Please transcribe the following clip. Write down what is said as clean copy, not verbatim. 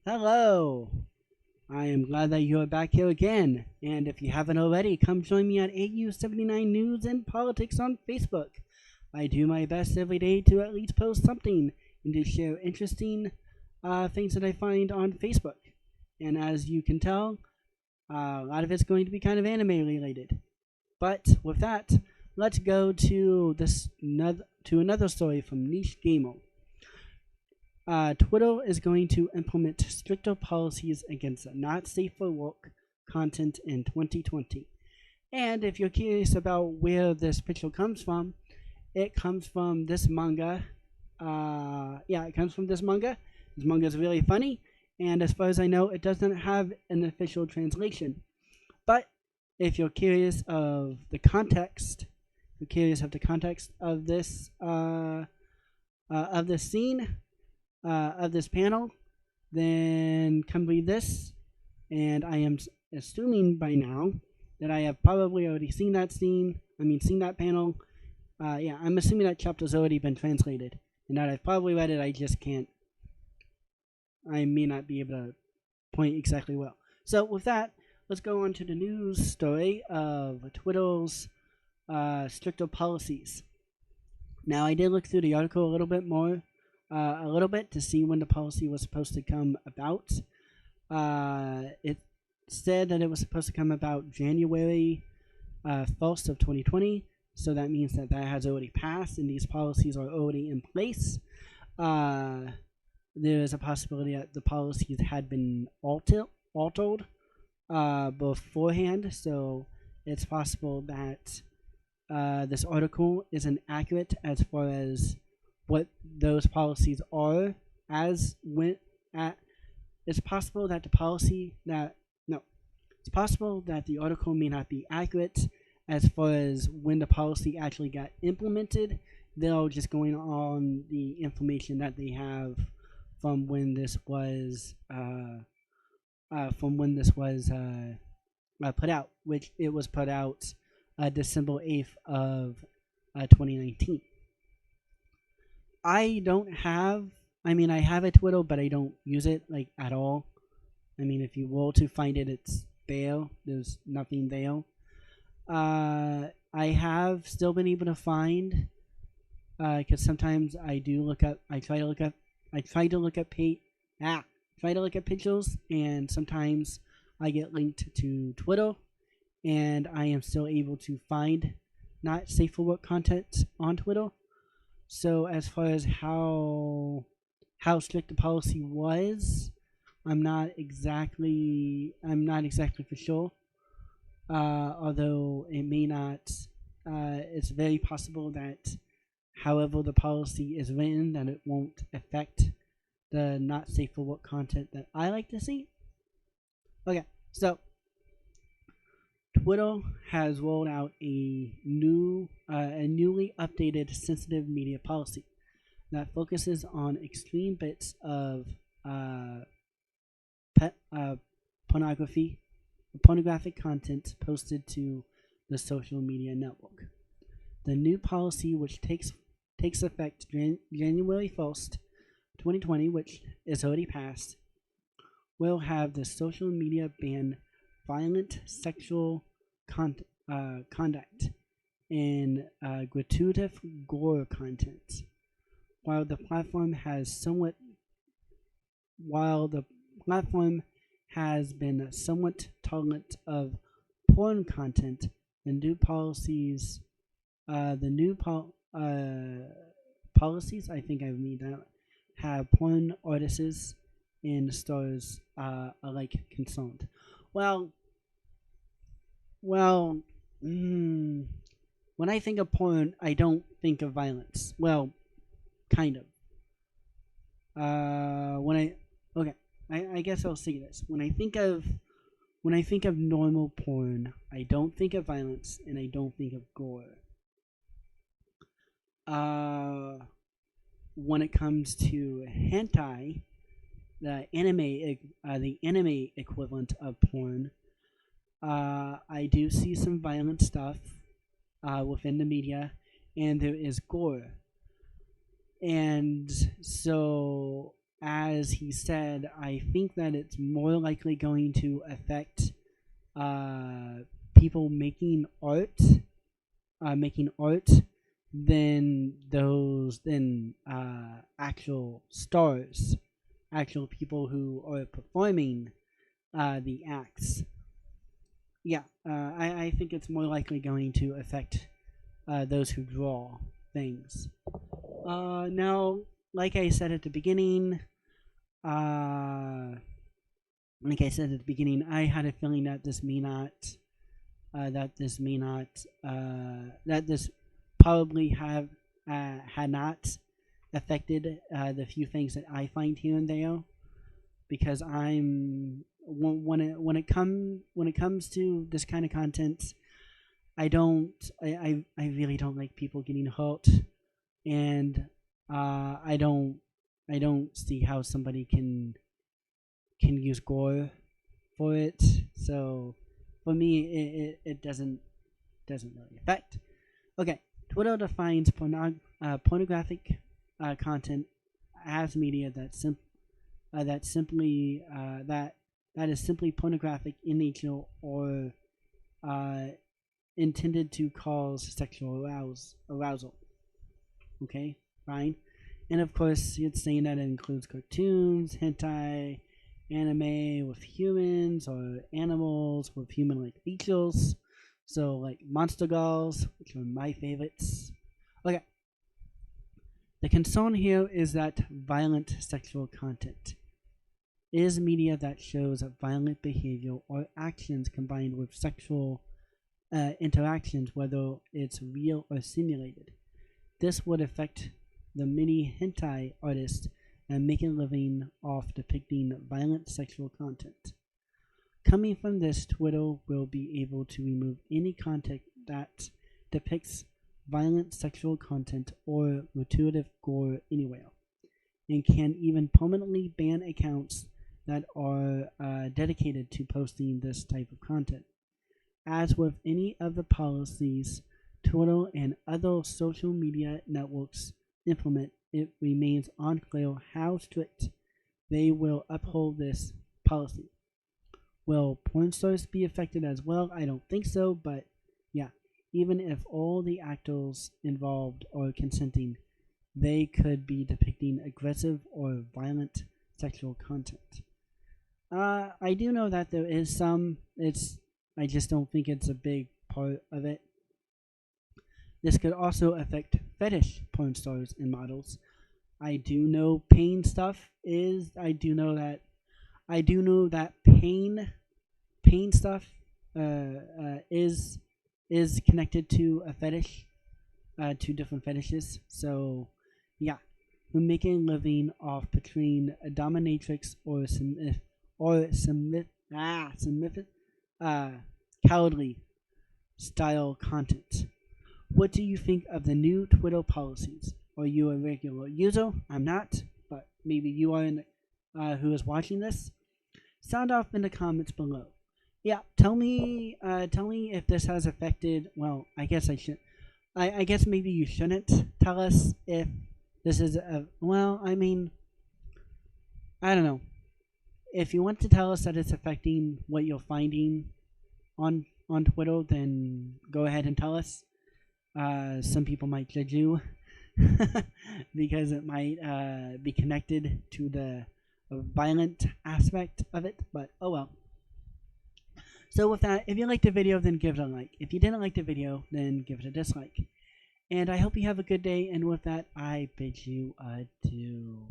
Hello! I am glad that you are back here again. And if you haven't already, come join me at AU79 News and Politics on Facebook. I do my best every day to at least post something and to share interesting things that I find on Facebook. And as you can tell, a lot of it's going to be kind of anime related. But with that, let's go to another story from Niche Gamer. Twitter is going to implement stricter policies against not safe for work content in 2020. And if you're curious about where this picture comes from, it comes from this manga. It comes from this manga. This manga is really funny, and as far as I know, it doesn't have an official translation. But if you're curious of the context, of this scene, of this panel, then come read this. And I am assuming by now that I have probably already seen that panel. I'm assuming that chapter's already been translated, and that I've probably read it. I may not be able to point exactly well. So with that, let's go on to the news story of Twitter's stricter policies. Now, I did look through the article a little bit to see when the policy was supposed to come about. It said that it was supposed to come about January 1st of 2020, so that means that has already passed and these policies are already in place. There is a possibility that the policies had been altered beforehand, so it's possible that this article isn't accurate as far as what those policies are. It's possible that it's possible that the article may not be accurate as far as when the policy actually got implemented. They're just going on the information that they have from when this was put out, which it was put out December 8th of 2019. I have a Twitter, but I don't use it at all. If you were to find it, it's there. There's nothing there. I have still been able to find, because sometimes I try to look up pictures, and sometimes I get linked to Twitter, and I am still able to find not safe for work content on Twitter. So as far as how strict the policy was, I'm not exactly for sure. Although it may not, it's very possible that however the policy is written, that it won't affect the not safe for work content that I like to see. Okay, so Twitter has rolled out a newly updated sensitive media policy that focuses on extreme bits of pornographic content posted to the social media network. The new policy, which takes effect January 1st, 2020, which is already passed, will have the social media ban violent sexual conduct and gratuitous gore content. While the platform has been somewhat tolerant of porn content, the new policies, I think I mean that, have porn artists and stars alike concerned. When I think of porn, I don't think of violence. Well, kind of. I guess I'll say this. When I think of normal porn, I don't think of violence and I don't think of gore. When it comes to hentai, the anime equivalent of porn, I do see some violent stuff within the media, and there is gore. And so as he said, I think that it's more likely going to affect people making art than actual stars, actual people who are performing the acts. Yeah, I think it's more likely going to affect those who draw things. Now, like I said at the beginning, uh, I had a feeling that this probably had not affected the few things that I find here and there, because when it comes to this kind of content, I really don't like people getting hurt, and I don't see how somebody can use gore for it. So for me, it doesn't really affect. Okay, Twitter defines pornographic content as media that is simply pornographic in nature or uh, intended to cause sexual arousal. Okay, fine. And of course, it's saying that it includes cartoons, hentai, anime with humans or animals with human-like features. So, like Monster Girls, which are my favorites. Okay. The concern here is that violent sexual content is media that shows violent behavior or actions combined with sexual interactions, whether it's real or simulated. This would affect the many hentai artists and make a living off depicting violent sexual content. Coming from this, Twitter will be able to remove any content that depicts violent sexual content or gratuitous gore anywhere, and can even permanently ban accounts that are dedicated to posting this type of content. As with any of the policies Twitter and other social media networks implement, it remains unclear how strict they will uphold this policy. Will porn stars be affected as well? I don't think so, but yeah, even if all the actors involved are consenting, they could be depicting aggressive or violent sexual content. I do know that there is some. I just don't think it's a big part of it. This could also affect fetish porn stars and models. I do know pain stuff is. I do know that pain stuff is connected to a fetish, to different fetishes. So yeah, we're making a living off portraying a dominatrix submissive, uh, cowardly style content. What do you think of the new Twitter policies? Are you a regular user? I'm not, but maybe you are who is watching this. Sound off in the comments below. Yeah, tell me if this has affected. Well, I guess I should. I guess maybe you shouldn't tell us if this is a. Well, I mean, I don't know. If you want to tell us that it's affecting what you're finding on Twitter, then go ahead and tell us. Some people might judge you because it might be connected to the violent aspect of it, but oh well. So with that, if you liked the video, then give it a like. If you didn't like the video, then give it a dislike. And I hope you have a good day, and with that, I bid you adieu.